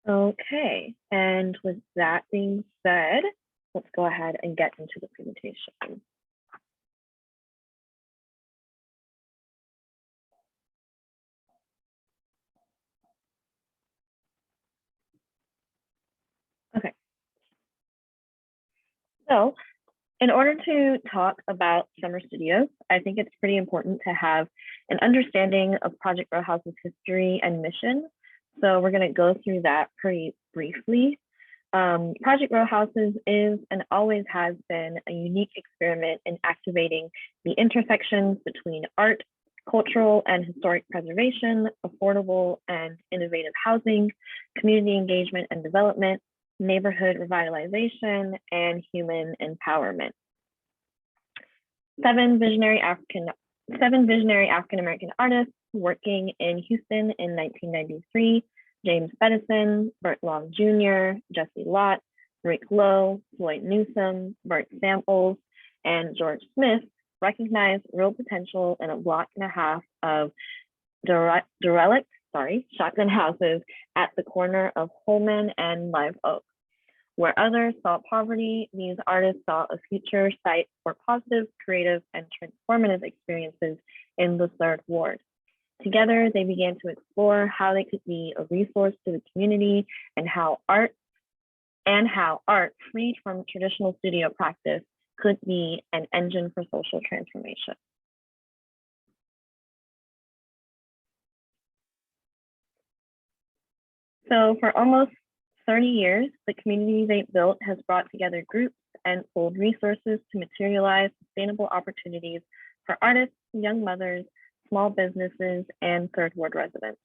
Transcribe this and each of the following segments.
Okay, and with that being said, let's go ahead and get into the presentation. Okay, so in order to talk about summer studios, I think it's pretty important to have an understanding of Project Row House's history and mission. So we're going to go through that pretty briefly. Project Row Houses is and always has been a unique experiment in activating the intersections between art, cultural and historic preservation, affordable and innovative housing, community engagement and development, neighborhood revitalization, and human empowerment. Seven visionary African-American artists working in Houston in 1993, James Bedison, Burt Long Jr., Jesse Lott, Rick Lowe, Floyd Newsom, Burt Samples, and George Smith recognized real potential in a block and a half of derelict shotgun houses at the corner of Holman and Live Oak. Where others saw poverty, these artists saw a future site for positive, creative, and transformative experiences in the Third Ward. Together, they began to explore how they could be a resource to the community and how art freed from traditional studio practice could be an engine for social transformation. So for almost 30 years, the community they built has brought together groups and pooled resources to materialize sustainable opportunities for artists, young mothers, small businesses, and Third Ward residents,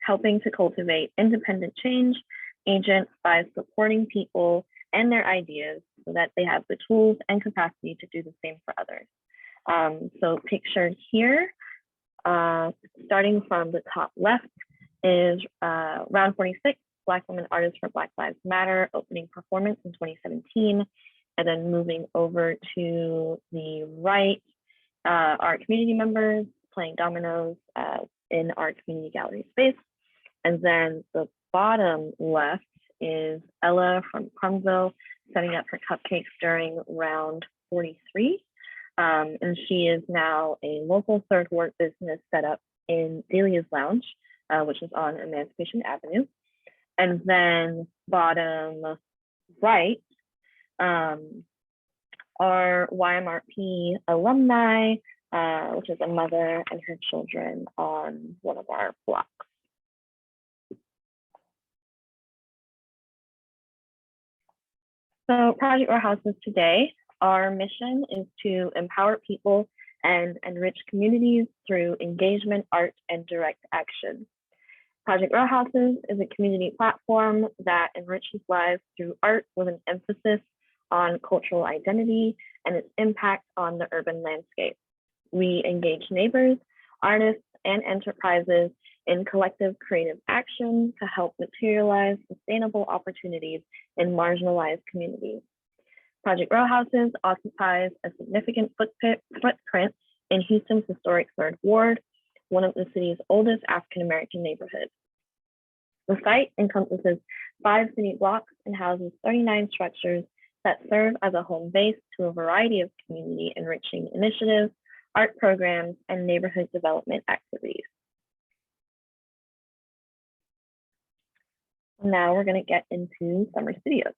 helping to cultivate independent change agents by supporting people and their ideas so that they have the tools and capacity to do the same for others. So pictured here, starting from the top left, is Round 46, Black Women Artists for Black Lives Matter opening performance in 2017. And then moving over to the right, our community members playing dominoes in our community gallery space. And then the bottom left is Ella from Crumsville setting up her cupcakes during round 43. And she is now a local Third Ward business set up in Diaz Lounge, which is on Emancipation Avenue. And then bottom right are YMRP alumni, which is a mother and her children on one of our blocks. So Project Row Houses today, our mission is to empower people and enrich communities through engagement, art, and direct action. Project Row Houses is a community platform that enriches lives through art with an emphasis on cultural identity and its impact on the urban landscape. We engage neighbors, artists, and enterprises in collective creative action to help materialize sustainable opportunities in marginalized communities. Project Row Houses occupies a significant footprint in Houston's historic Third Ward, one of the city's oldest African-American neighborhoods. The site encompasses 5 city blocks and houses 39 structures that serve as a home base to a variety of community enriching initiatives, art programs, and neighborhood development activities. Now we're going to get into Summer Studios.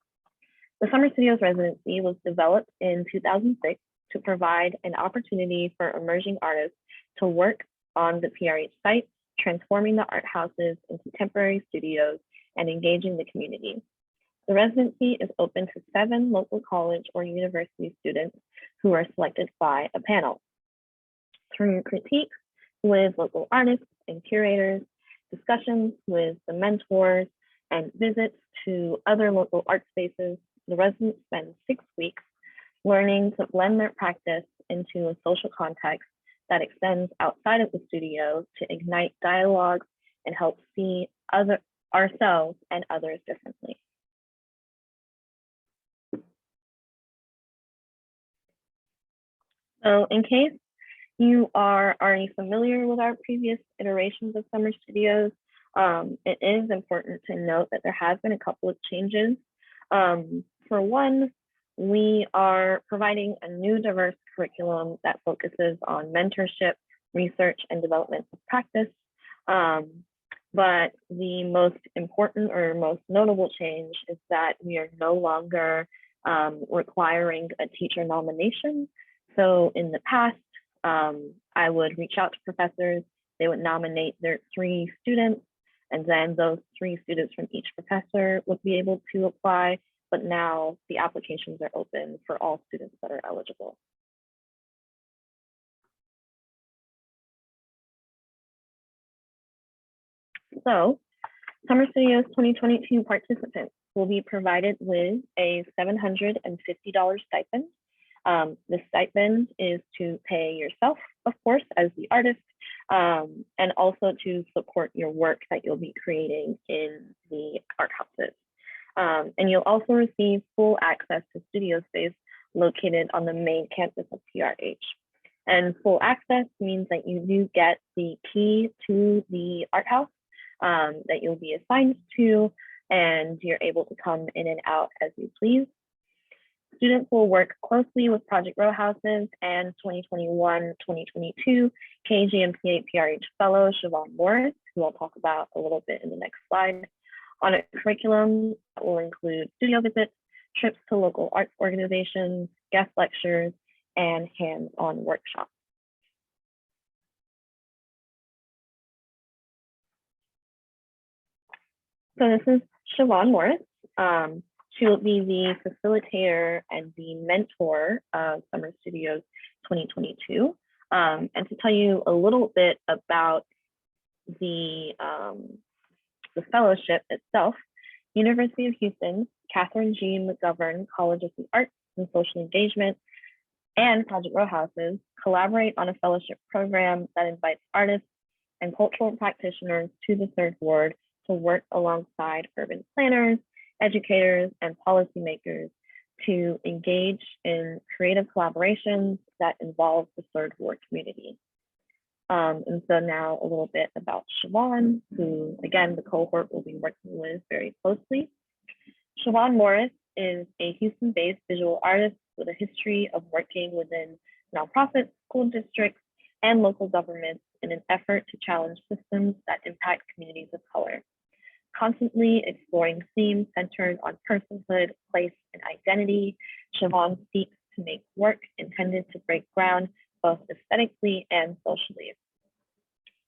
The Summer Studios residency was developed in 2006 to provide an opportunity for emerging artists to work on the PRH site, transforming the art houses into temporary studios and engaging the community. The residency is open to 7 local college or university students who are selected by a panel. Through critiques with local artists and curators, discussions with the mentors, and visits to other local art spaces, the residents spend 6 weeks learning to blend their practice into a social context that extends outside of the studio to ignite dialogues and help see ourselves and others differently. So in case you are already familiar with our previous iterations of Summer Studios, It is important to note that there has been a couple of changes. For one, we are providing a new diverse curriculum that focuses on mentorship, research, and development of practice. But the most important or most notable change is that we are no longer requiring a teacher nomination. So in the past, I would reach out to professors, they would nominate their 3 students, and then those 3 students from each professor would be able to apply. But now the applications are open for all students that are eligible. So Summer Studios 2022 participants will be provided with a $750 stipend. The stipend is to pay yourself, of course, as the artist, and also to support your work that you'll be creating in the art houses. And you'll also receive full access to studio space located on the main campus of PRH. And full access means that you do get the key to the art house that you'll be assigned to, and you're able to come in and out as you please. Students will work closely with Project Row Houses and 2021-2022 KGMPA PRH Fellow Siobhan Morris, who I'll talk about a little bit in the next slide, on a curriculum that will include studio visits, trips to local arts organizations, guest lectures, and hands-on workshops. So this is Siobhan Morris. She will be the facilitator and the mentor of Summer Studios 2022. And to tell you a little bit about the fellowship itself, University of Houston, Catherine G. McGovern College of the Arts and Social Engagement, and Project Row Houses collaborate on a fellowship program that invites artists and cultural practitioners to the Third Ward to work alongside urban planners, educators, and policymakers to engage in creative collaborations that involve the Third Ward community. And so now a little bit about Siobhan, who again, the cohort will be working with very closely. Siobhan Morris is a Houston-based visual artist with a history of working within nonprofits, school districts, and local governments in an effort to challenge systems that impact communities of color. Constantly exploring themes centered on personhood, place, and identity, Siobhan seeks to make work intended to break ground both aesthetically and socially.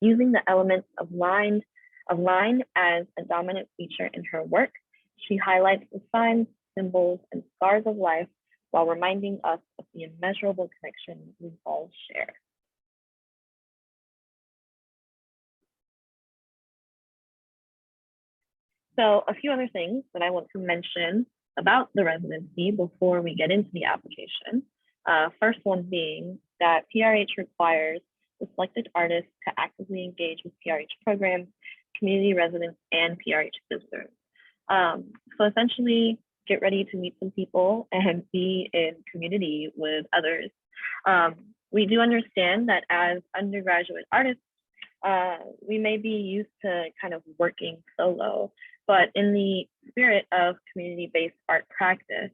Using the elements of line as a dominant feature in her work, she highlights the signs, symbols, and scars of life while reminding us of the immeasurable connection we all share. So a few other things that I want to mention about the residency before we get into the application. First one being that PRH requires the selected artists to actively engage with PRH programs, community residents, and PRH visitors. So essentially, get ready to meet some people and be in community with others. We do understand that as undergraduate artists, we may be used to kind of working solo, but in the spirit of community-based art practice,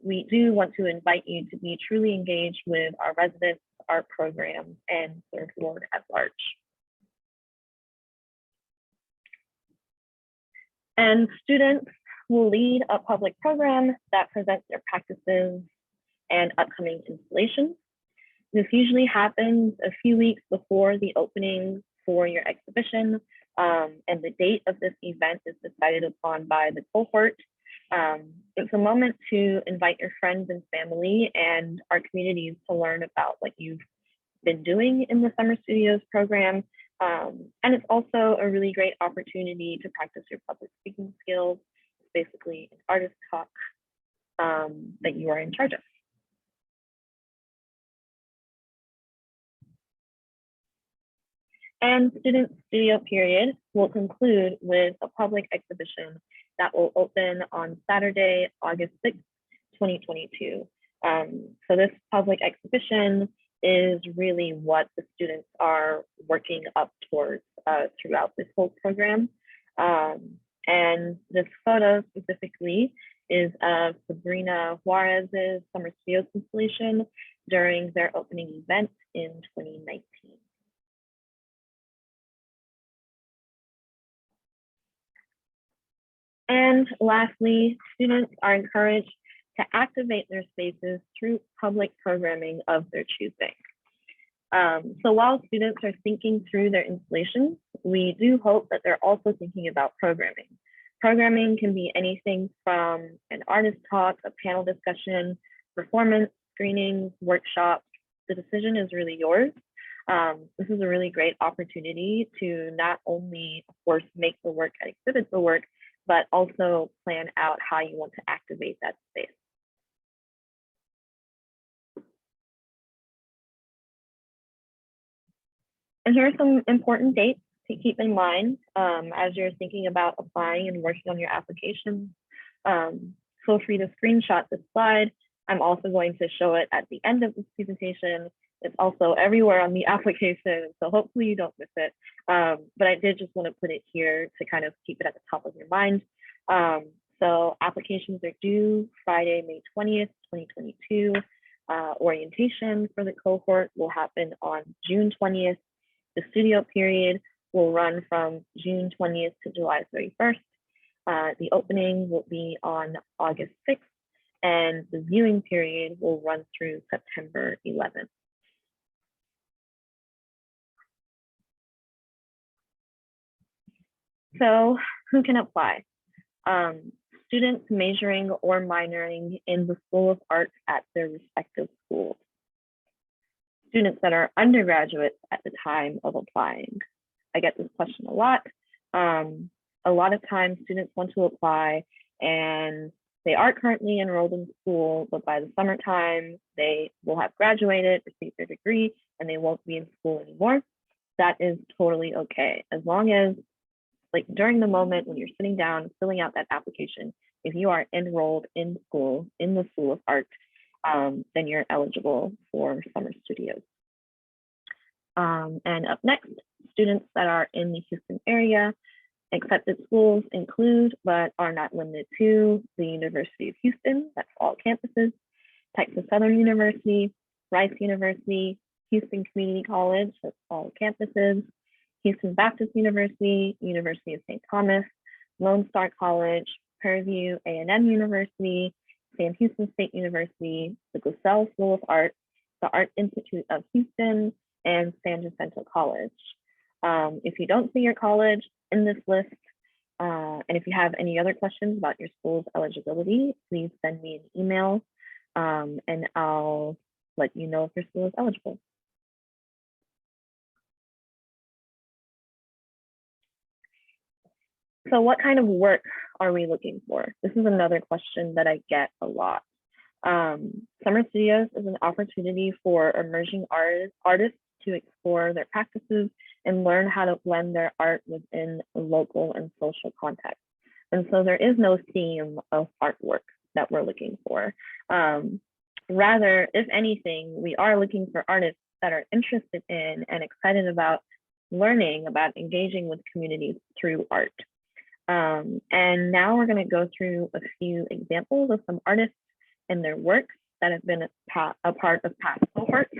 we do want to invite you to be truly engaged with our residents, art programs, and Third Ward at large. And students will lead a public program that presents their practices and upcoming installations. This usually happens a few weeks before the opening for your exhibition, and the date of this event is decided upon by the cohort. It's a moment to invite your friends and family and our communities to learn about what you've been doing in the Summer Studios program. And it's also a really great opportunity to practice your public speaking skills. It's basically an artist talk that you are in charge of. And student studio period will conclude with a public exhibition that will open on Saturday, August 6th, 2022. So this public exhibition is really what the students are working up towards throughout this whole program. And this photo specifically is of Sabrina Juarez's Summer Studios installation during their opening event in 2019. And lastly, students are encouraged to activate their spaces through public programming of their choosing. So while students are thinking through their installations, we do hope that they're also thinking about programming. Programming can be anything from an artist talk, a panel discussion, performance, screenings, workshops. The decision is really yours. This is a really great opportunity to not only, of course, make the work and exhibit the work, but also plan out how you want to activate that space. And here are some important dates to keep in mind as you're thinking about applying and working on your application. Feel free to screenshot this slide. I'm also going to show it at the end of this presentation. It's also everywhere on the application, so hopefully you don't miss it. But I did just want to put it here to kind of keep it at the top of your mind. So applications are due Friday, May 20th, 2022. Orientation for the cohort will happen on June 20th. The studio period will run from June 20th to July 31st. The opening will be on August 6th, and the viewing period will run through September 11th. So who can apply? Students majoring or minoring in the School of Arts at their respective schools. Students that are undergraduates at the time of applying. I get this question a lot. A lot of times students want to apply and they are currently enrolled in school, but by the summertime, they will have graduated, received their degree, and they won't be in school anymore. That is totally okay. As long as, like, during the moment when you're sitting down, filling out that application, if you are enrolled in school, in the School of Art, then you're eligible for summer studios. And up next, students that are in the Houston area. Accepted schools include, but are not limited to, the University of Houston, that's all campuses, Texas Southern University, Rice University, Houston Community College, that's all campuses, Houston Baptist University, University of St. Thomas, Lone Star College, Prairie View A&M University, Sam Houston State University, the Gosell School of Art, the Art Institute of Houston, and San Jacinto College. If you don't see your college in this list, and if you have any other questions about your school's eligibility, please send me an email and I'll let you know if your school is eligible. So what kind of work are we looking for? This is another question that I get a lot. Summer Studios is an opportunity for emerging artists to explore their practices and learn how to blend their art within a local and social context. And so there is no theme of artwork that we're looking for. Rather, if anything, we are looking for artists that are interested in and excited about learning about engaging with communities through art. And now we're going to go through a few examples of some artists and their works that have been a part of past cohorts.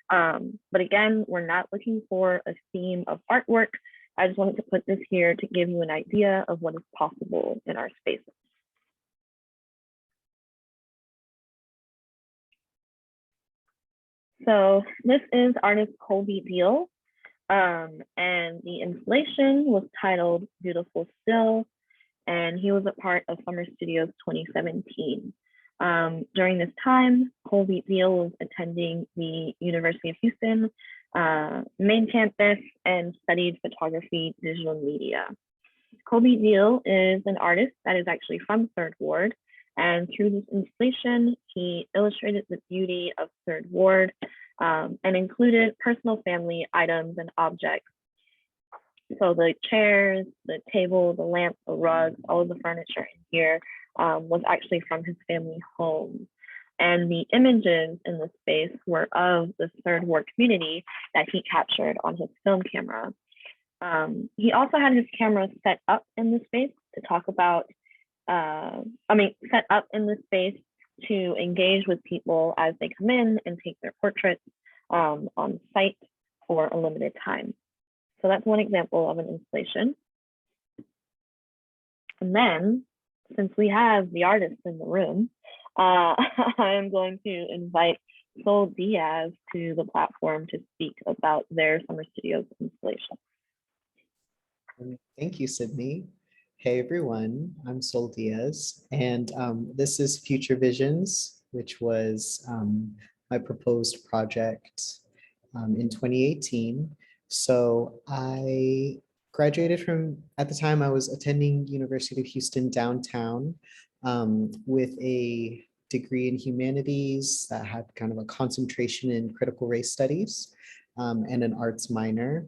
But again, we're not looking for a theme of artwork. I just wanted to put this here to give you an idea of what is possible in our spaces. So this is artist Colby Deal, and the installation was titled Beautiful Still, and he was a part of Summer Studios 2017. During this time, Colby Deal was attending the University of Houston main campus and studied photography, digital media. Colby Deal is an artist that is actually from Third Ward, and through this installation, he illustrated the beauty of Third Ward and included personal family items and objects. So the chairs, the table, the lamp, the rugs, all of the furniture in here was actually from his family home. And the images in the space were of the Third Ward community that he captured on his film camera. He also had his camera set up in the space to talk about, set up in the space to engage with people as they come in and take their portraits on site for a limited time. So that's one example of an installation. And then, since we have the artists in the room, I'm going to invite Sol Diaz to the platform to speak about their Summer Studios installation. Thank you, Sydney. Hey everyone, I'm Sol Diaz, and this is Future Visions, which was my proposed project in 2018. So I graduated from, at the time I was attending University of Houston downtown with a degree in humanities that had kind of a concentration in critical race studies and an arts minor.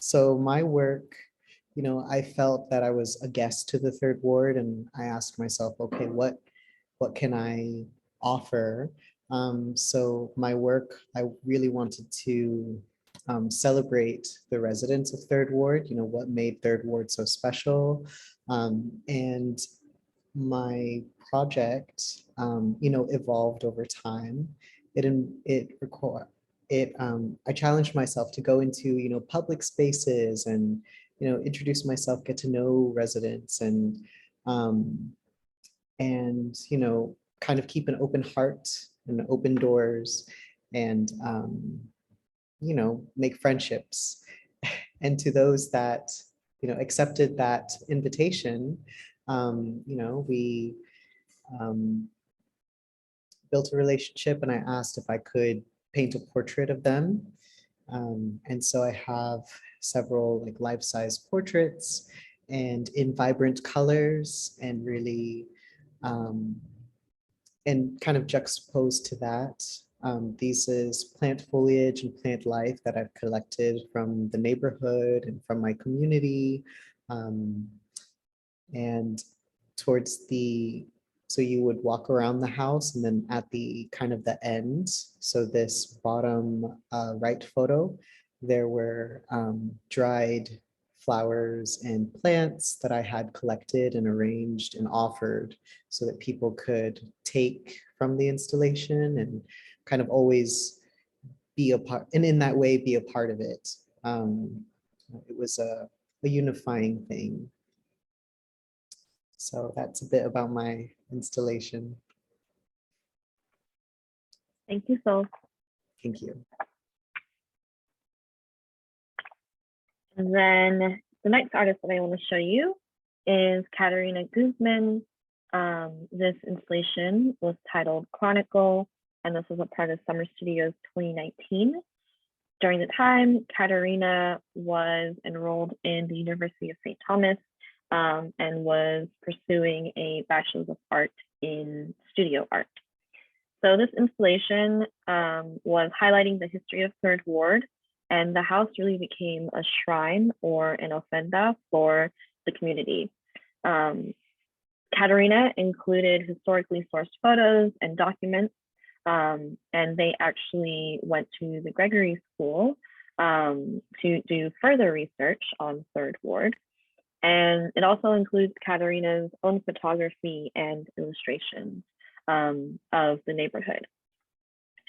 So my work, I felt that I was a guest to the Third Ward, and I asked myself, okay, what can I offer? So my work, I really wanted to celebrate the residents of Third Ward, what made Third Ward so special. And my project, evolved over time. I challenged myself to go into, public spaces and, introduce myself, get to know residents um, and, kind of keep an open heart and open doors and, make friendships. And to those that, accepted that invitation, we built a relationship, and I asked if I could paint a portrait of them. And so I have several like life-size portraits and in vibrant colors, and really and kind of juxtaposed to that, these is plant foliage and plant life that I've collected from the neighborhood and from my community. And towards the, so you would walk around the house, and then at the kind of the end, so this bottom right photo, there were dried flowers and plants that I had collected and arranged and offered so that people could take from the installation and kind of always be a part, and in that way be a part of it. It was a unifying thing. So that's a bit about my installation. Thank you, Sol. Thank you. And then the next artist that I want to show you is Katarina Guzman. This installation was titled Chronicle, and this was a part of Summer Studios 2019. During the time, Katarina was enrolled in the University of St. Thomas and was pursuing a Bachelor's of Art in Studio Art. So this installation was highlighting the history of Third Ward, and the house really became a shrine or an ofrenda for the community. Katarina included historically sourced photos and documents, and they actually went to the Gregory School to do further research on Third Ward. And it also includes Katarina's own photography and illustrations of the neighborhood.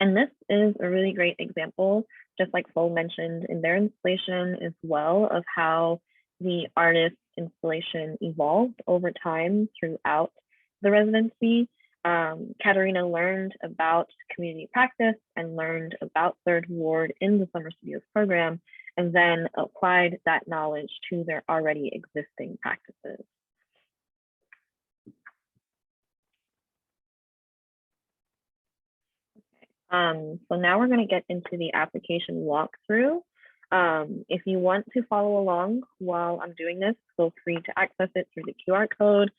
And this is a really great example, just like Sol mentioned in their installation as well, of how the artist's installation evolved over time throughout the residency. Katarina learned about community practice and learned about Third Ward in the Summer Studios program, and then applied that knowledge to their already existing practices. So now we're going to get into the application walkthrough. If you want to follow along while I'm doing this, feel free to access it through the QR code,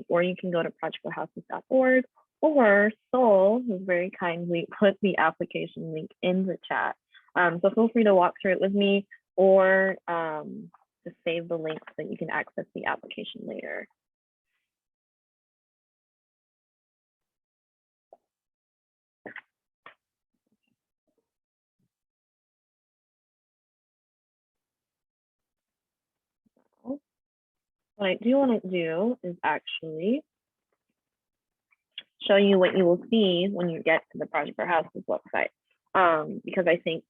or you can go to projectforhouses.org, or Sol has very kindly put the application link in the chat. So feel free to walk through it with me, or to save the link so that you can access the application later. what I do want to do is actually show you what you will see when you get to the Project for Houses website, because I think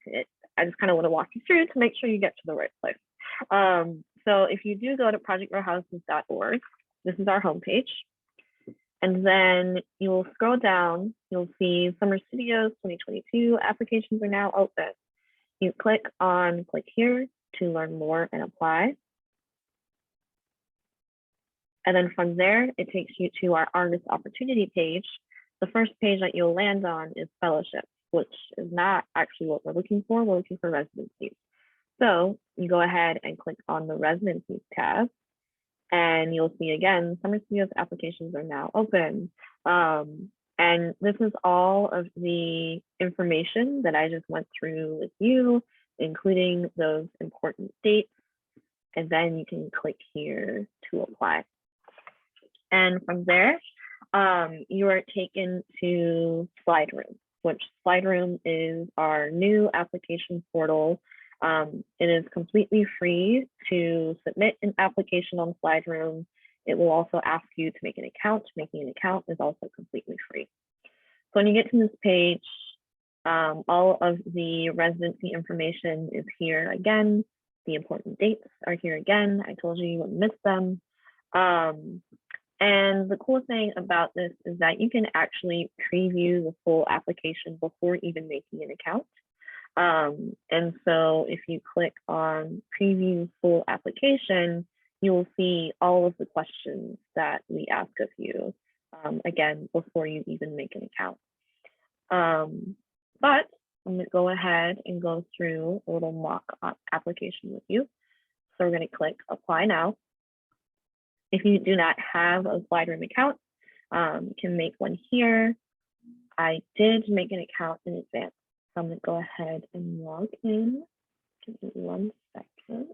I just kind of want to walk you through to make sure you get to the right place. So if you do go to projectforhouses.org, this is our homepage. And then you will scroll down, you'll see Summer Studios 2022 applications are now open. You click here to learn more and apply. And then from there, it takes you to our artist opportunity page. The first page that you'll land on is fellowships, which is not actually what we're looking for. We're looking for residencies. So you go ahead and click on the residencies tab, and you'll see again, Summer Studios applications are now open. And this is all of the information that I just went through with you, including those important dates. And then you can click here to apply. And from there, you are taken to Slide Room, which Slide Room is our new application portal. It is completely free to submit an application on Slide Room. It will also ask you to make an account. Making an account is also completely free. So when you get to this page, all of the residency information is here again. The important dates are here again. I told you you wouldn't miss them. And the cool thing about this is that you can actually preview the full application before even making an account. And so if you click on preview full application, you will see all of the questions that we ask of you, again, before you even make an account. But I'm going to go ahead and go through a little mock application with you. So we're going to click apply now. If you do not have a Slide Room account, you can make one here. I did make an account in advance. So I'm going to go ahead and log in. Give me 1 second.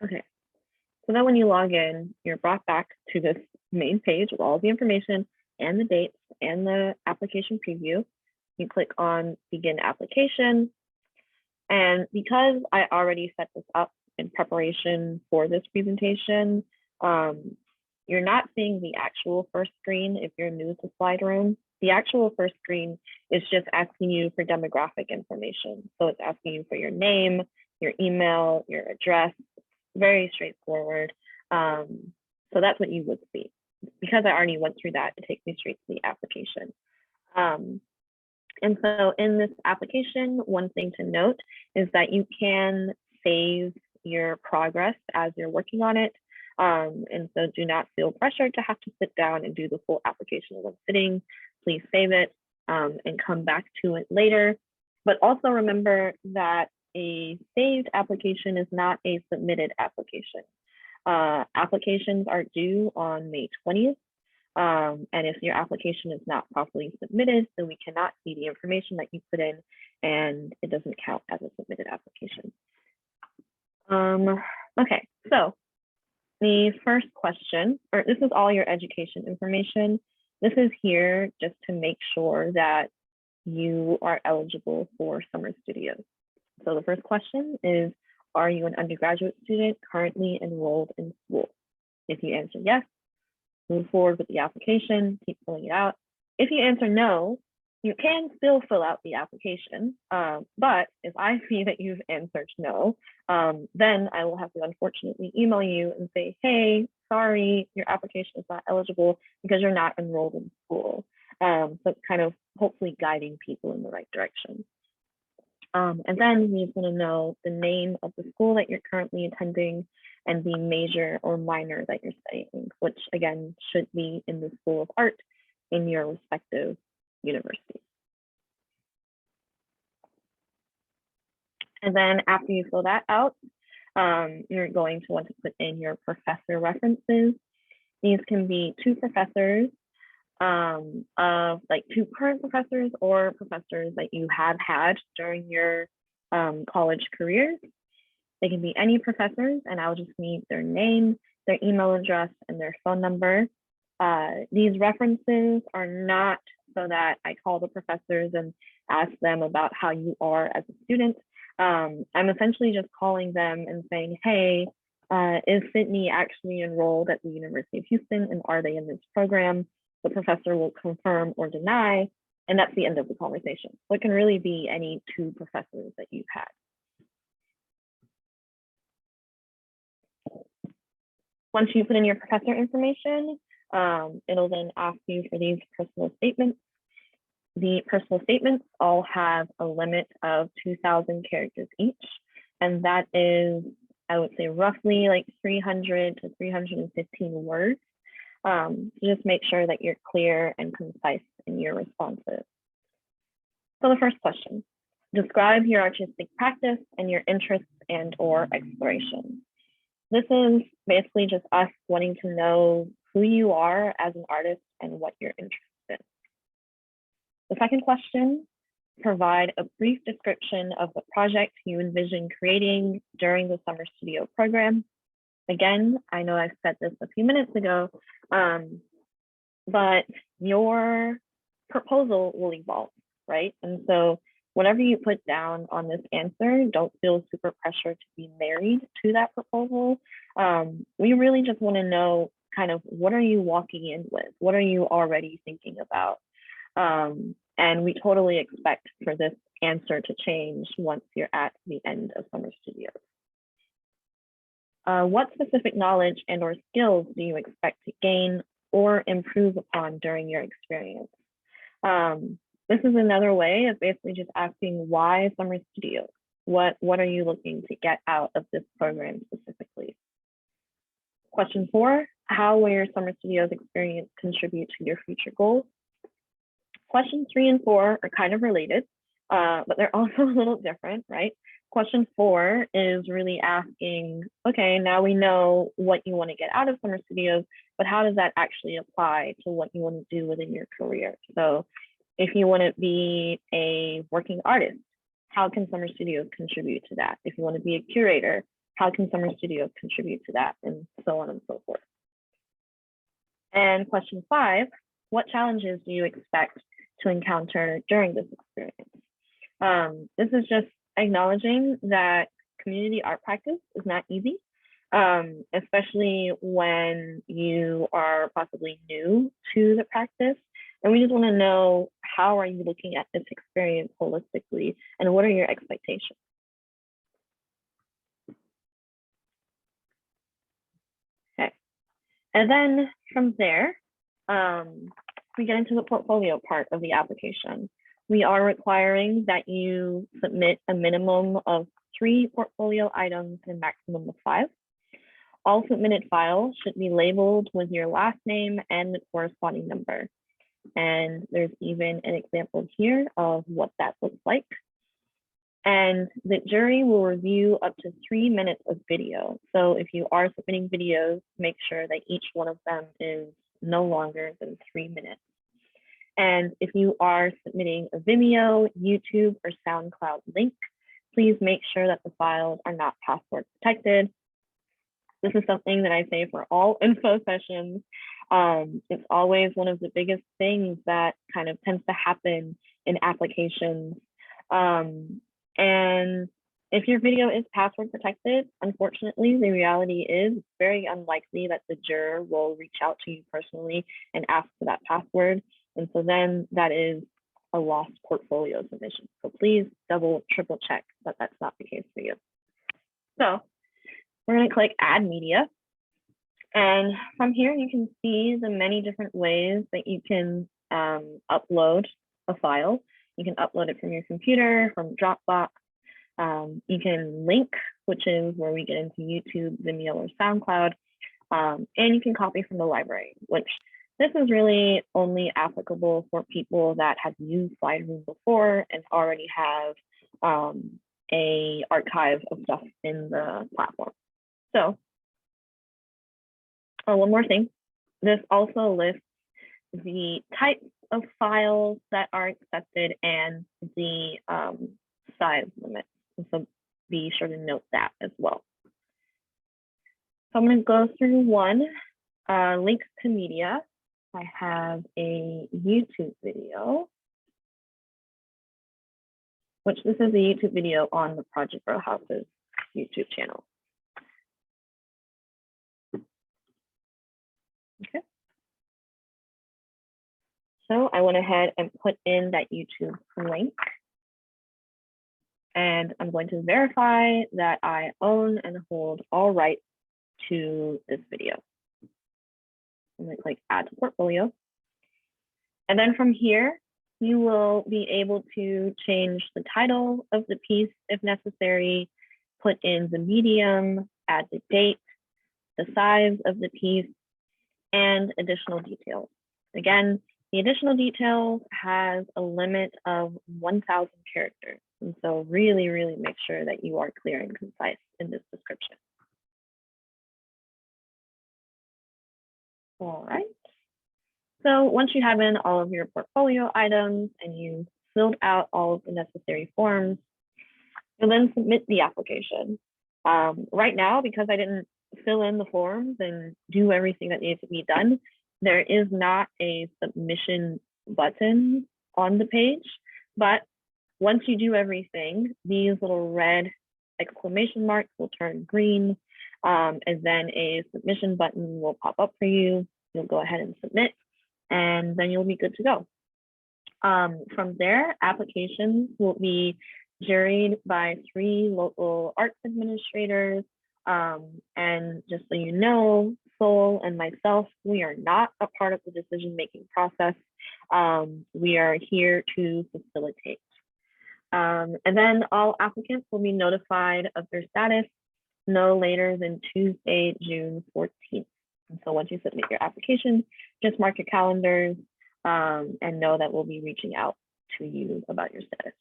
Okay, so then when you log in, you're brought back to this main page with all the information and the dates and the application preview. You click on begin application. And because I already set this up in preparation for this presentation, you're not seeing the actual first screen if you're new to Slide Room. The actual first screen is just asking you for demographic information. So it's asking you for your name, your email, your address, very straightforward. So that's what you would see. Because I already went through that, it takes me straight to the application. And so in this application, one thing to note is that you can save your progress as you're working on it. And so do not feel pressured to have to sit down and do the full application in one sitting. Please save it and come back to it later. But also remember that a saved application is not a submitted application. Applications are due on May 20th. And if your application is not properly submitted, then we cannot see the information that you put in, and it doesn't count as a submitted application. Okay, so the first question, or this is all your education information. This is here just to make sure that you are eligible for Summer Studios. So the first question is, are you an undergraduate student currently enrolled in school? If you answer yes, move forward with the application, keep filling it out. If you answer no, you can still fill out the application, but if I see that you've answered no, then I will have to unfortunately email you and say, hey, sorry, your application is not eligible because you're not enrolled in school. So it's kind of hopefully guiding people in the right direction. And then we want to know the name of the school that you're currently attending and the major or minor that you're studying, which again should be in the School of Art in your respective university. And then after you fill that out, you're going to want to put in your professor references. These can be two professors of like two current professors or professors that you have had during your college careers. They can be any professors, and I'll just need their name, their email address, and their phone number. These references are not so that I call the professors and ask them about how you are as a student. I'm essentially just calling them and saying, hey, is Sydney actually enrolled at the University of Houston, and are they in this program? The professor will confirm or deny, and that's the end of the conversation. So it can really be any two professors that you've had. Once you put in your professor information, it'll then ask you for these personal statements. The personal statements all have a limit of 2,000 characters each, and that is, I would say, roughly like 300 to 315 words. So just make sure that you're clear and concise in your responses. So the first question, describe your artistic practice and your interests and or exploration. This is basically just us wanting to know who you are as an artist and what you're interested in. The second question, provide a brief description of the project you envision creating during the summer studio program. Again, I know I've said this a few minutes ago, but your proposal will evolve, right? And so whatever you put down on this answer, don't feel super pressured to be married to that proposal. We really just want to know kind of what are you walking in with? What are you already thinking about? And we totally expect for this answer to change once you're at the end of summer studios. What specific knowledge and or skills do you expect to gain or improve upon during your experience? This is another way of basically just asking why summer studios? What are you looking to get out of this program specifically? Question 4, how will your summer studios experience contribute to your future goals? Questions 3 and 4 are kind of related, but they're also a little different, right? Question 4 is really asking, okay, now we know what you want to get out of summer studios, but how does that actually apply to what you want to do within your career? So if you want to be a working artist, how can summer studios contribute to that? If you want to be a curator, how can summer studios contribute to that? And so on and so forth. And question 5, what challenges do you expect to encounter during this experience? This is just acknowledging that community art practice is not easy, especially when you are possibly new to the practice. And we just want to know, how are you looking at this experience holistically, and what are your expectations? Okay, and then from there, we get into the portfolio part of the application. We are requiring that you submit a minimum of 3 portfolio items and maximum of 5. All submitted files should be labeled with your last name and the corresponding number. And there's even an example here of what that looks like. And the jury will review up to 3 minutes of video. So if you are submitting videos, make sure that each one of them is no longer than 3 minutes. And if you are submitting a Vimeo, YouTube, or SoundCloud link, please make sure that the files are not password protected. This is something that I say for all info sessions. It's always one of the biggest things that kind of tends to happen in applications. And if your video is password protected, unfortunately, the reality is it's very unlikely that the juror will reach out to you personally and ask for that password. And so then that is a lost portfolio submission. So please double, triple check that that's not the case for you. So we're going to click Add Media. And from here, you can see the many different ways that you can upload a file. You can upload it from your computer, from Dropbox. You can link, which is where we get into YouTube, Vimeo, or SoundCloud. And you can copy from the library, which this is really only applicable for people that have used Lightroom before and already have a archive of stuff in the platform. So one more thing, this also lists the types of files that are accepted and the size limits. So be sure to note that as well. So I'm going to go through one, links to media. I have a YouTube video, which this is a YouTube video on the Project Row House's YouTube channel. Okay. So I went ahead and put in that YouTube link. And I'm going to verify that I own and hold all rights to this video. I'm going to click add to portfolio. And then from here, you will be able to change the title of the piece if necessary, put in the medium, add the date, the size of the piece, and additional details. Again, the additional details has a limit of 1,000 characters. And so really, really make sure that you are clear and concise in this description. All right. So once you have in all of your portfolio items and you filled out all of the necessary forms, you'll then submit the application. Right now, because I didn't fill in the forms and do everything that needs to be done, there is not a submission button on the page, but once you do everything, these little red exclamation marks will turn green, and then a submission button will pop up for you. You'll go ahead and submit, and then you'll be good to go. From there, applications will be juried by 3 local arts administrators. And just so you know, Sol and myself, we are not a part of the decision-making process. We are here to facilitate. And then all applicants will be notified of their status no later than Tuesday, June 14th. And so once you submit your application, just mark your calendars and know that we'll be reaching out to you about your status.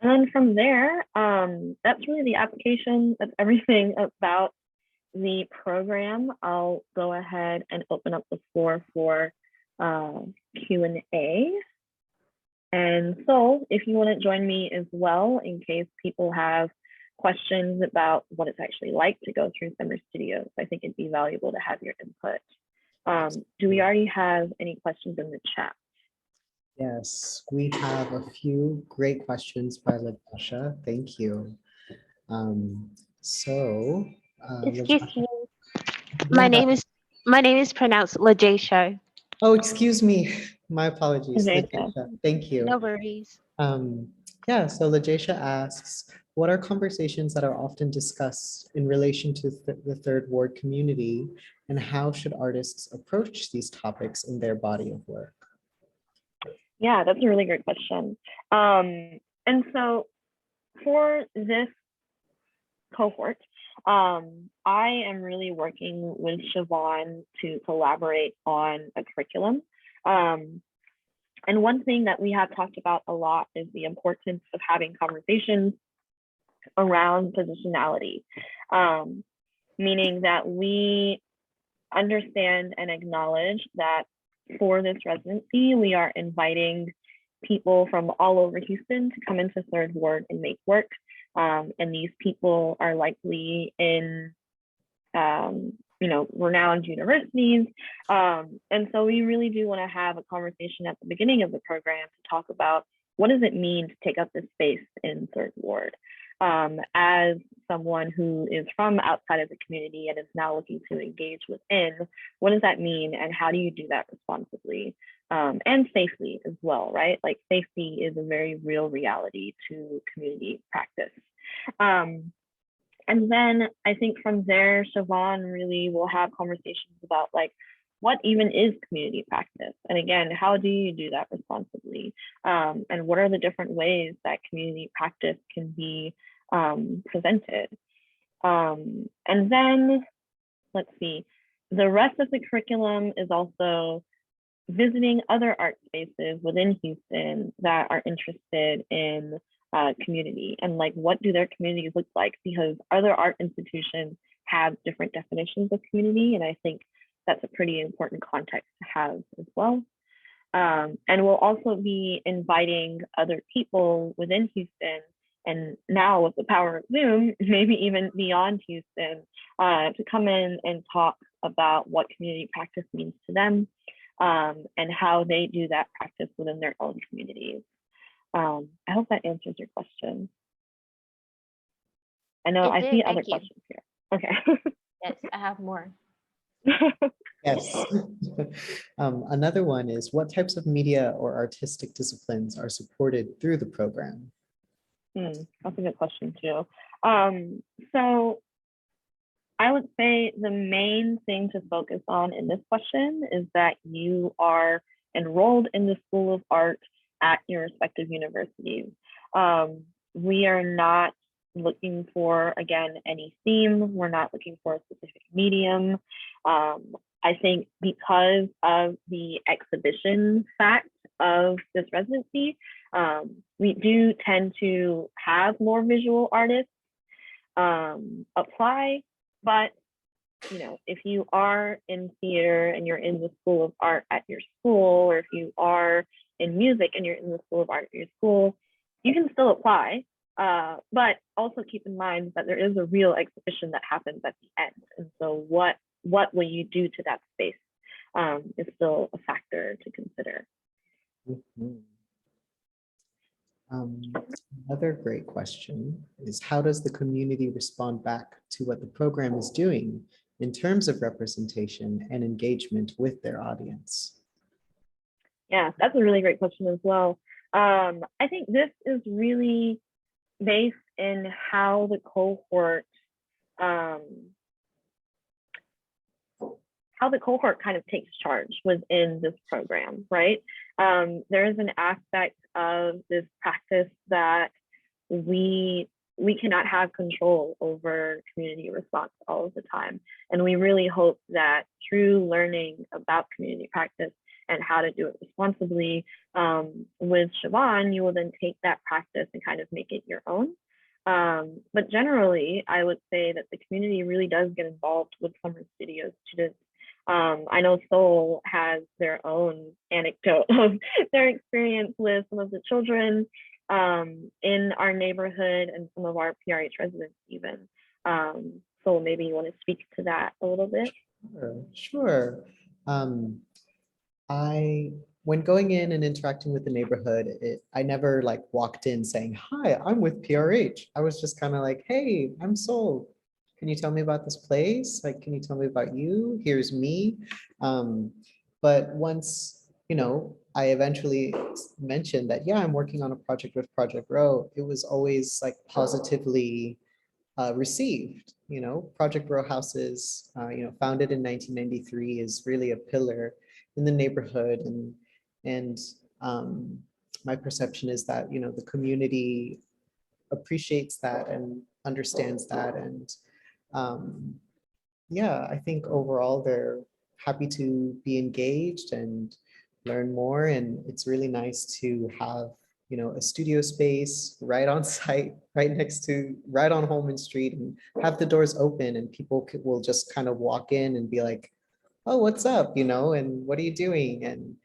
And then from there, that's really the application. That's everything about the program. I'll go ahead and open up the floor for Q&A. And so if you want to join me as well, in case people have questions about what it's actually like to go through Summer Studios, I think it'd be valuable to have your input. Do we already have any questions in the chat? Yes, we have a few great questions by Latasha. Thank you. Excuse Latasha, me. yeah. My name is pronounced Lajasho. Oh, excuse me. My apologies. Okay, Latasha. Thank you. No worries. Yeah, so Lajesha asks, what are conversations that are often discussed in relation to the Third Ward community, and how should artists approach these topics in their body of work? Yeah, that's a really great question. And so for this cohort, I am really working with Siobhan to collaborate on a curriculum. And one thing that we have talked about a lot is the importance of having conversations around positionality, meaning that we understand and acknowledge that for this residency, we are inviting people from all over Houston to come into Third Ward and make work. And these people are likely in renowned universities. And so we really do want to have a conversation at the beginning of the program to talk about what does it mean to take up this space in Third Ward. As someone who is from outside of the community and is now looking to engage within, what does that mean and how do you do that responsibly and safely as well, right? Like safety is a very real reality to community practice. And then I think from there, Siobhan really will have conversations about like, what even is community practice? And again, how do you do that responsibly? And what are the different ways that community practice can be presented? And then, let's see, the rest of the curriculum is also visiting other art spaces within Houston that are interested in community and like what do their communities look like, because other art institutions have different definitions of community, and I think that's a pretty important context to have as well. And we'll also be inviting other people within Houston, and now with the power of Zoom, maybe even beyond Houston, to come in and talk about what community practice means to them, and how they do that practice within their own communities. I hope that answers your question. I know I see other questions here. Okay. Yes, I have more. Yes. Another one is, what types of media or artistic disciplines are supported through the program? That's a good question too. So I would say the main thing to focus on in this question is that you are enrolled in the School of Art at your respective universities. We are not looking for, again, any theme. We're not looking for a specific medium. I think because of the exhibition fact of this residency, we do tend to have more visual artists apply. But you know, if you are in theater and you're in the School of Art at your school, or if you are in music and you're in the School of Art at your school, you can still apply. But also keep in mind that there is a real exhibition that happens at the end. And so what will you do to that space is still a factor to consider. Mhm. Another great question is, how does the community respond back to what the program is doing in terms of representation and engagement with their audience? Yeah, that's a really great question as well. I think this is really based in how the cohort kind of takes charge within this program, right? There is an aspect of this practice that we cannot have control over community response all of the time. And we really hope that through learning about community practice and how to do it responsibly with Siobhan, you will then take that practice and kind of make it your own. But generally, I would say that the community really does get involved with summer studio students. I know Seoul has their own anecdote of their experience with some of the children in our neighborhood and some of our PRH residents even. So maybe you want to speak to that a little bit? Sure. When going in and interacting with the neighborhood, I never like walked in saying, "Hi, I'm with PRH." I was just kind of like, "Hey, I'm Seoul. Can you tell me about this place? Like, can you tell me about you? Here's me." But once, I eventually mentioned that, yeah, I'm working on a project with Project Row, it was always like positively received. Project Row Houses, founded in 1993, is really a pillar in the neighborhood, and my perception is that the community appreciates that and understands that, and yeah, I think overall they're happy to be engaged and learn more, and it's really nice to have a studio space right on site, right on Holman Street, and have the doors open, and people will just kind of walk in and be like, "Oh, what's up?" And "What are you doing?" And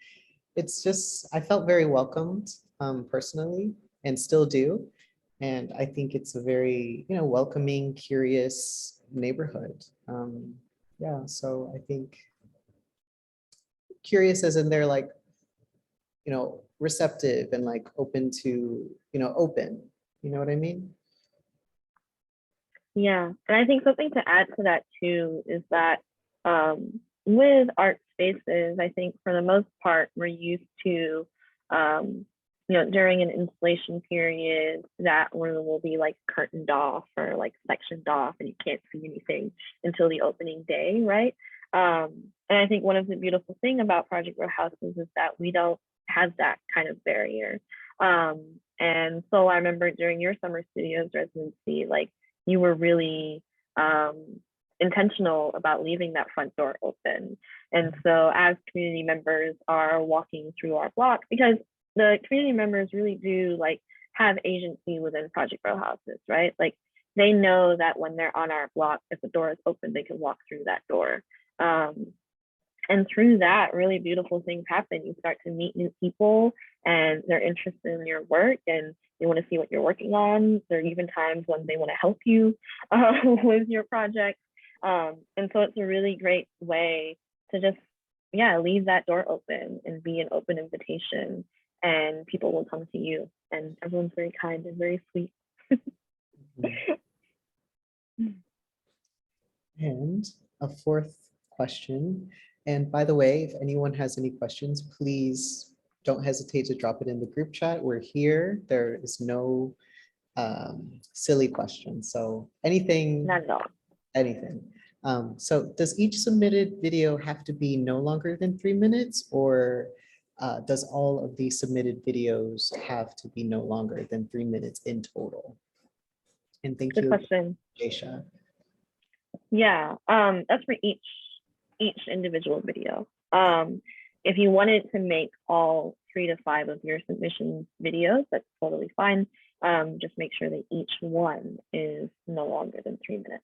it's just, I felt very welcomed personally, and still do. And I think it's a very, welcoming, curious neighborhood. Yeah, so I think curious as in they're like, receptive and like open to, open, you know what I mean? Yeah, and I think something to add to that too is that with art spaces, I think for the most part, we're used to, during an installation period, that room will be like curtained off or like sectioned off, and you can't see anything until the opening day, right? And I think one of the beautiful thing about Project Row Houses is that we don't have that kind of barrier. And so I remember during your summer studios residency, like you were really intentional about leaving that front door open. And so as community members are walking through our block, because the community members really do like have agency within Project Row Houses, right? Like they know that when they're on our block, if the door is open, they can walk through that door. And through that, really beautiful things happen. You start to meet new people and they're interested in your work and they want to see what you're working on. There are even times when they want to help you with your project. And so it's a really great way to just, yeah, leave that door open and be an open invitation, and people will come to you. And everyone's very kind and very sweet. And a fourth question. And by the way, if anyone has any questions, please don't hesitate to drop it in the group chat. We're here. There is no silly questions. So anything, Not at all. anything. So does each submitted video have to be no longer than 3 minutes, or does all of the submitted videos have to be no longer than 3 minutes in total? And thank Good you, question. Jaysha. Yeah, that's for each individual video. If you wanted to make all 3 to 5 of your submissions videos, that's totally fine. Just make sure that each one is no longer than 3 minutes.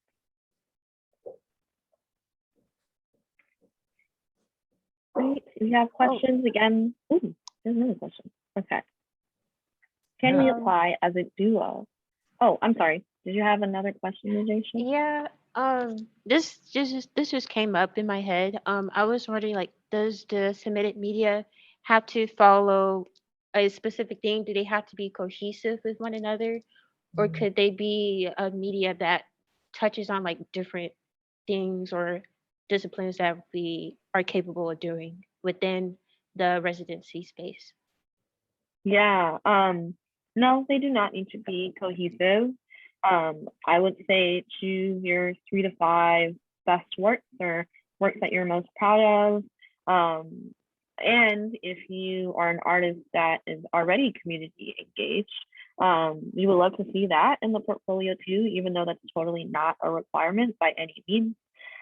Great. If you have questions, again, ooh, there's another question. Okay. Can we apply as a duo? Oh, I'm sorry. Did you have another question, Najasha? Yeah. This just came up in my head. I was wondering, like, does the submitted media have to follow a specific thing? Do they have to be cohesive with one another, or could they be a media that touches on like different things or disciplines that we are capable of doing within the residency space? Yeah. No, they do not need to be cohesive. I would say choose your 3 to 5 best works or works that you're most proud of. And if you are an artist that is already community engaged, we would love to see that in the portfolio too, even though that's totally not a requirement by any means.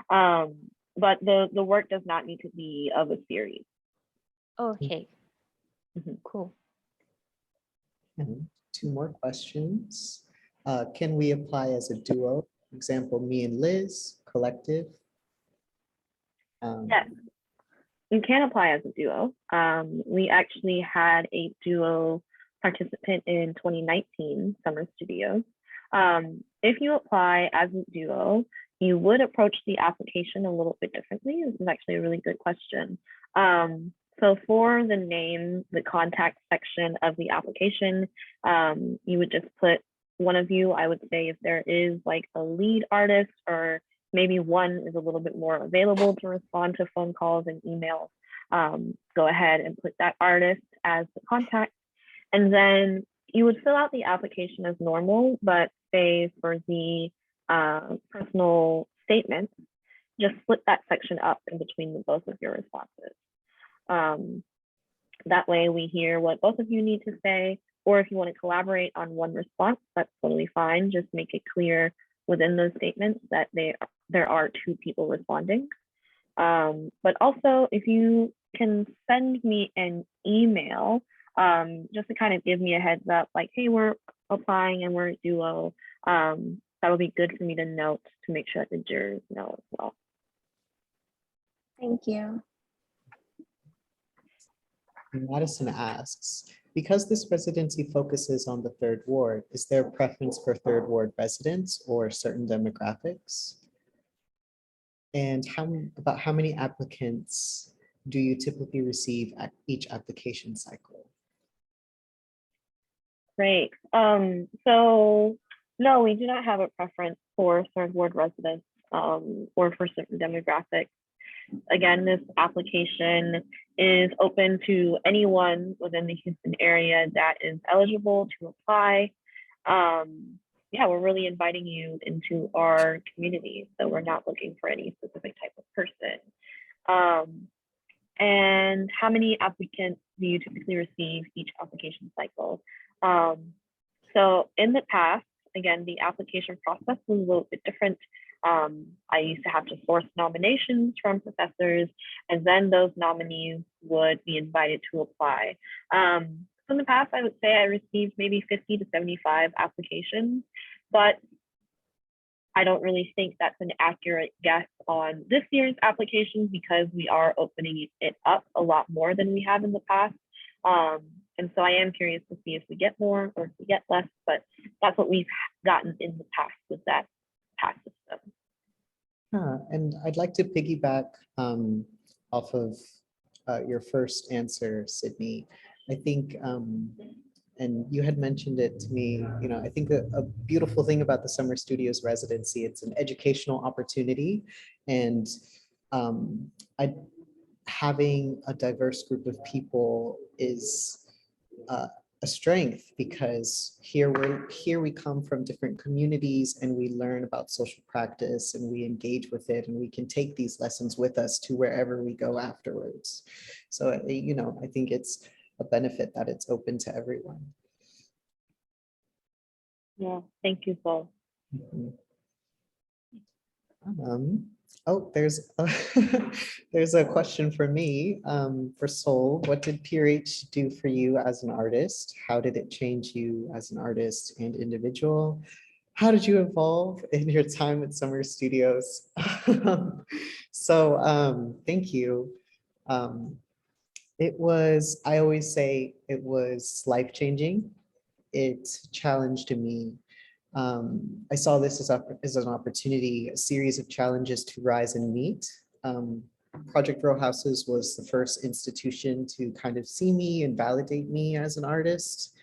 But the work does not need to be of a series. Okay. Mhm. Cool. And 2 more questions. Can we apply as a duo? Example, me and Liz, collective. Yes, you can apply as a duo. We actually had a duo participant in 2019 Summer Studios. If you apply as a duo, you would approach the application a little bit differently. This is actually a really good question. So for the name, the contact section of the application, you would just put one of you. I would say if there is like a lead artist, or maybe one is a little bit more available to respond to phone calls and emails, go ahead and put that artist as the contact. And then you would fill out the application as normal, but say for the personal statements, just split that section up in between the both of your responses. That way we hear what both of you need to say, or if you want to collaborate on one response, that's totally fine. Just make it clear within those statements that there are 2 people responding. But also, if you can send me an email, just to kind of give me a heads up, like, hey, we're applying and we're a duo, that would be good for me to note to make sure that the jurors know as well. Thank you. Madison asks, because this residency focuses on the 3rd ward, is there a preference for 3rd ward residents or certain demographics? And about how many applicants do you typically receive at each application cycle? Great. So no, we do not have a preference for 3rd ward residents or for certain demographics. Again, this application is open to anyone within the Houston area that is eligible to apply. Yeah, we're really inviting you into our community. So we're not looking for any specific type of person. And how many applicants do you typically receive each application cycle? So in the past, again, the application process was a little bit different. I used to have to source nominations from professors, and then those nominees would be invited to apply. So in the past, I would say I received maybe 50 to 75 applications, but I don't really think that's an accurate guess on this year's applications because we are opening it up a lot more than we have in the past. And so I am curious to see if we get more or if we get less, but that's what we've gotten in the past with that past system. And I'd like to piggyback off of your first answer, Sydney. I think, and you had mentioned it to me, you know, I think a beautiful thing about the Summer Studios residency, it's an educational opportunity. And having a diverse group of people is a strength, because here we come from different communities and we learn about social practice and we engage with it, and we can take these lessons with us to wherever we go afterwards. So, you know, I think it's a benefit that it's open to everyone. Yeah, thank you both. Mhm. Oh, there's there's a question for me, for Sol. What did PRH do for you as an artist? How did it change you as an artist and individual? How did you evolve in your time at Summer Studios? So thank you. It was, I always say it was life-changing. It challenged me. I saw this as an opportunity, a series of challenges to rise and meet. Project Row Houses was the first institution to kind of see me and validate me as an artist.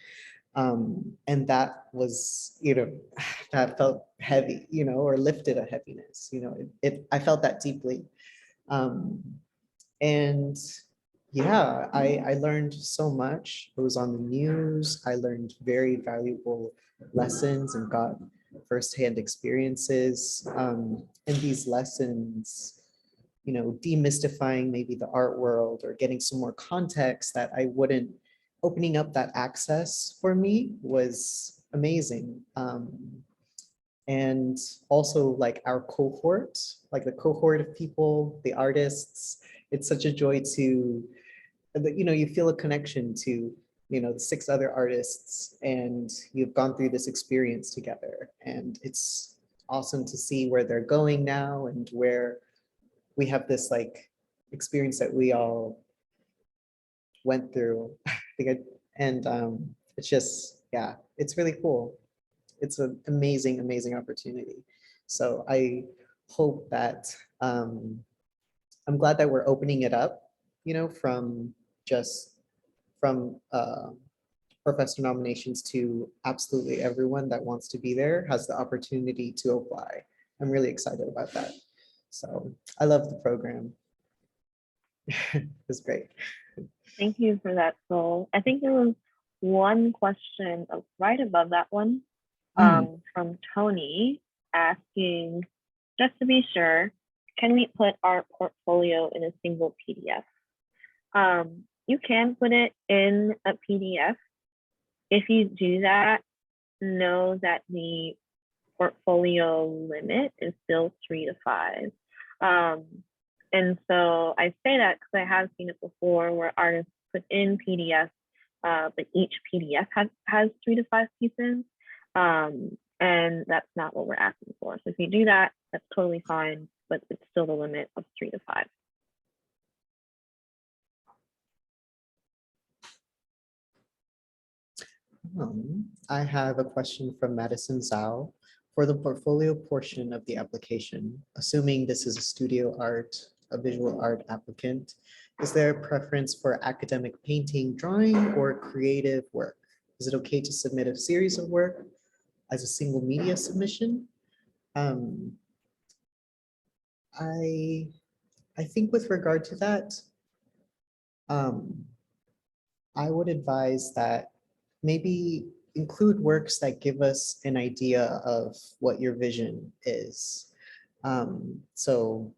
And that was, you know, that felt heavy, you know, or lifted a heaviness, you know, I felt that deeply. And yeah, I learned so much. It was on the news. I learned very valuable lessons and got firsthand experiences. And these lessons, you know, demystifying maybe the art world or getting some more context that I wouldn't, opening up that access for me was amazing. And also like our cohort, like the cohort of people, the artists, it's such a joy to, you know, you feel a connection to, you know, the 6 other artists, and you've gone through this experience together. And it's awesome to see where they're going now and where we have this like experience that we all went through. And it's just, yeah, it's really cool. It's an amazing, amazing opportunity. So I hope that, I'm glad that we're opening it up, you know, from professor nominations to absolutely everyone that wants to be there has the opportunity to apply. I'm really excited about that. So I love the program. It's great. Thank you for that, Sol. I think there was one question right above that one from Tony asking, just to be sure, can we put our portfolio in a single PDF? You can put it in a PDF. If you do that, know that the portfolio limit is still 3 to 5. And so I say that because I have seen it before where artists put in PDFs, but each PDF has 3 to 5 pieces. And that's not what we're asking for. So if you do that, that's totally fine, but it's still the limit of 3 to 5. I have a question from Madison Zhao. For the portfolio portion of the application, assuming this is a studio art, a visual art applicant, is there a preference for academic painting, drawing, or creative work? Is it okay to submit a series of work as a single media submission? I think with regard to that, I would advise that maybe include works that give us an idea of what your vision is. So,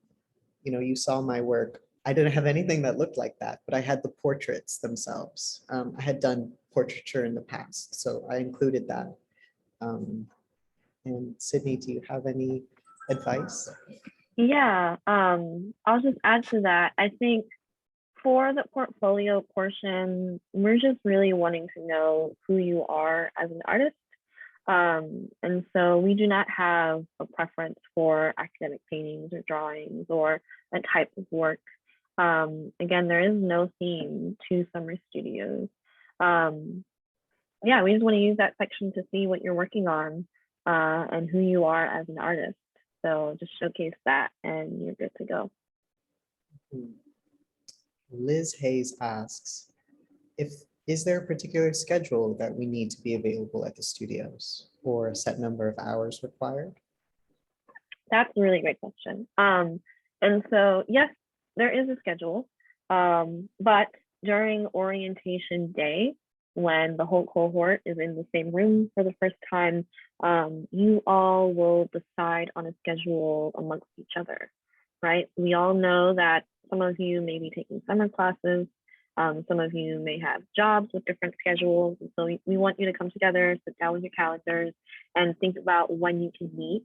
you know, you saw my work. I didn't have anything that looked like that, but I had the portraits themselves. I had done portraiture in the past, so I included that. And Sydney, do you have any advice? Yeah, I'll just add to that. I think for the portfolio portion, we're just really wanting to know who you are as an artist. And so we do not have a preference for academic paintings or drawings or a type of work. Again, there is no theme to summer studios. Yeah, we just want to use that section to see what you're working on and who you are as an artist. So just showcase that and you're good to go. Liz Hayes asks, is there a particular schedule that we need to be available at the studios or a set number of hours required? That's a really great question. And so, yes, there is a schedule, but during orientation day, when the whole cohort is in the same room for the first time, you all will decide on a schedule amongst each other, right? We all know that some of you may be taking summer classes, some of you may have jobs with different schedules. And so we want you to come together, sit down with your calendars and think about when you can meet.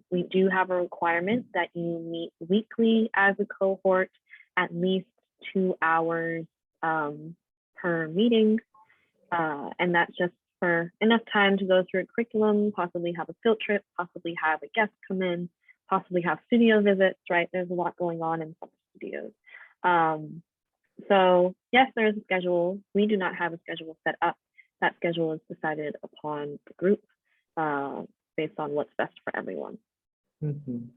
We do have a requirement that you meet weekly as a cohort, at least 2 hours per meeting. And that's just for enough time to go through a curriculum, possibly have a field trip, possibly have a guest come in, possibly have studio visits, right? There's a lot going on in some studios. So yes, there is a schedule. We do not have a schedule set up. That schedule is decided upon the group based on what's best for everyone. Mhm.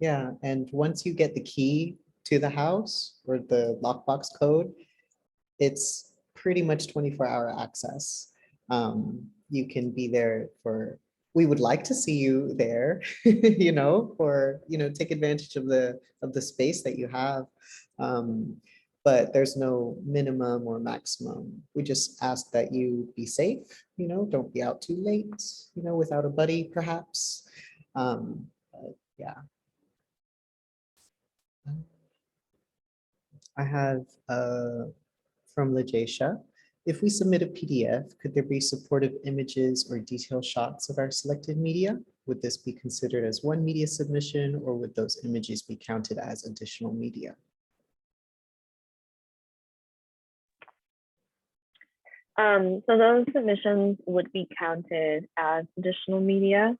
Yeah, and once you get the key to the house or the lockbox code, it's pretty much 24-hour access. You can be there for, we would like to see you there, take advantage of the space that you have. But there's no minimum or maximum. We just ask that you be safe, don't be out too late, without a buddy perhaps. But yeah. I have from Lajesha. If we submit a PDF, could there be supportive images or detailed shots of our selected media? Would this be considered as one media submission, or would those images be counted as additional media? So those submissions would be counted as additional media.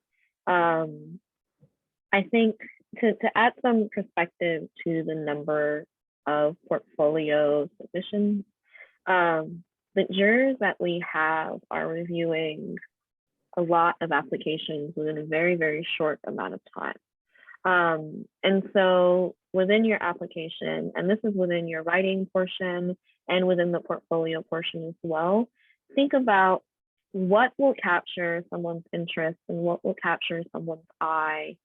I think to add some perspective to the number of portfolio submissions, the jurors that we have are reviewing a lot of applications within a very, very short amount of time. And so within your application, and this is within your writing portion and within the portfolio portion as well, think about what will capture someone's interest and what will capture someone's eye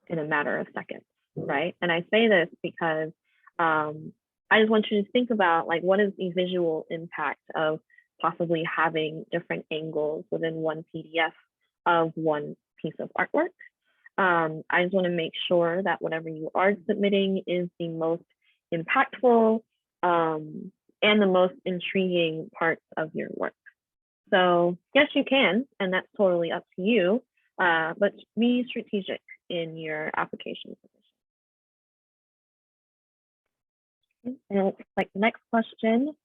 in a matter of seconds, right? And I say this because I just want you to think about what is the visual impact of possibly having different angles within one PDF of one piece of artwork. I just want to make sure that whatever you are submitting is the most impactful and the most intriguing parts of your work. So yes, you can, and that's totally up to you, but be strategic in your application submission. And it looks like the next question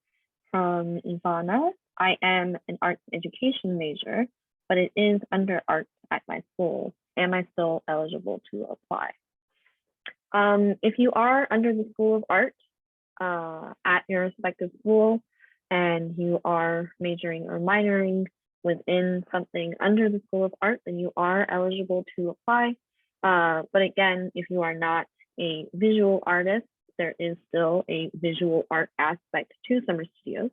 from Ivana. I am an arts education major, but it is under arts at my school. Am I still eligible to apply? If you are under the School of Art at your respective school and you are majoring or minoring within something under the School of Art, then you are eligible to apply. But again, if you are not a visual artist, there is still a visual art aspect to summer studios.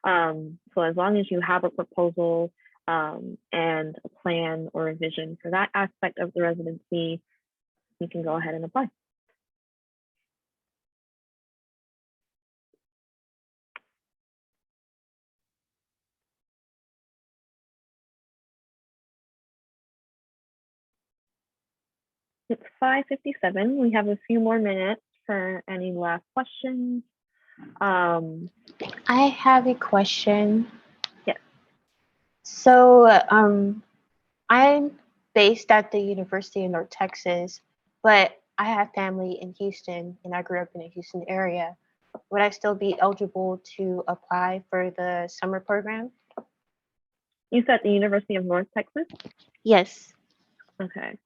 So as long as you have a proposal and a plan or a vision for that aspect of the residency, you can go ahead and apply. It's 5:57. We have a few more minutes for any last questions. I have a question. Yes. So I'm based at the University of North Texas, but I have family in Houston and I grew up in the Houston area. Would I still be eligible to apply for the summer program? You said the University of North Texas? Yes. Okay.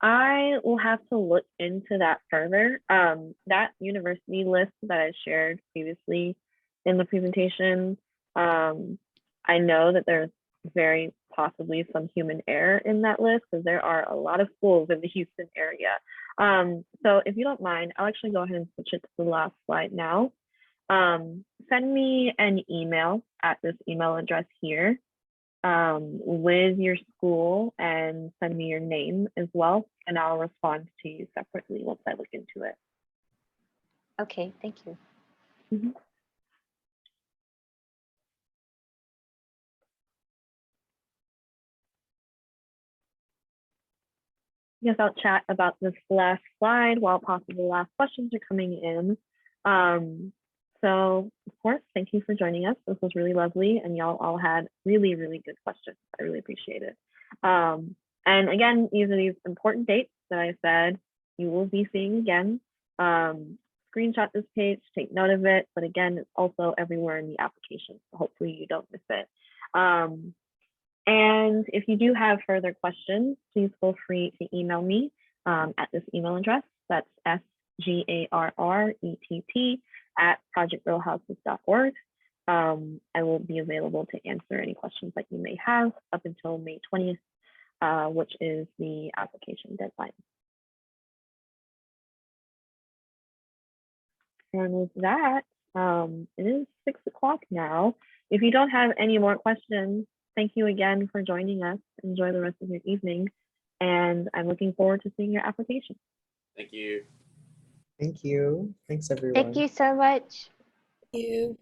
I will have to look into that further. That university list that I shared previously in the presentation, I know that there's very possibly some human error in that list because there are a lot of schools in the Houston area. So if you don't mind, I'll actually go ahead and switch it to the last slide now. Send me an email at this email address here with your school and send me your name as well, and I'll respond to you separately once I look into it. Okay, thank you. Mhm. Yes, I'll chat about this last slide while possible last questions are coming in. So of course, thank you for joining us. This was really lovely, and y'all all had really, really good questions. I really appreciate it. And again, these are these important dates that I said you will be seeing again. Screenshot this page, take note of it, but again, it's also everywhere in the application, so hopefully you don't miss it. And if you do have further questions, please feel free to email me at this email address. That's sgarrett@projectrealhouses.org. I will be available to answer any questions that you may have up until May 20th, which is the application deadline. And with that, it is 6 o'clock now. If you don't have any more questions, thank you again for joining us. Enjoy the rest of your evening. And I'm looking forward to seeing your application. Thank you. Thank you. Thanks, everyone. Thank you so much. You.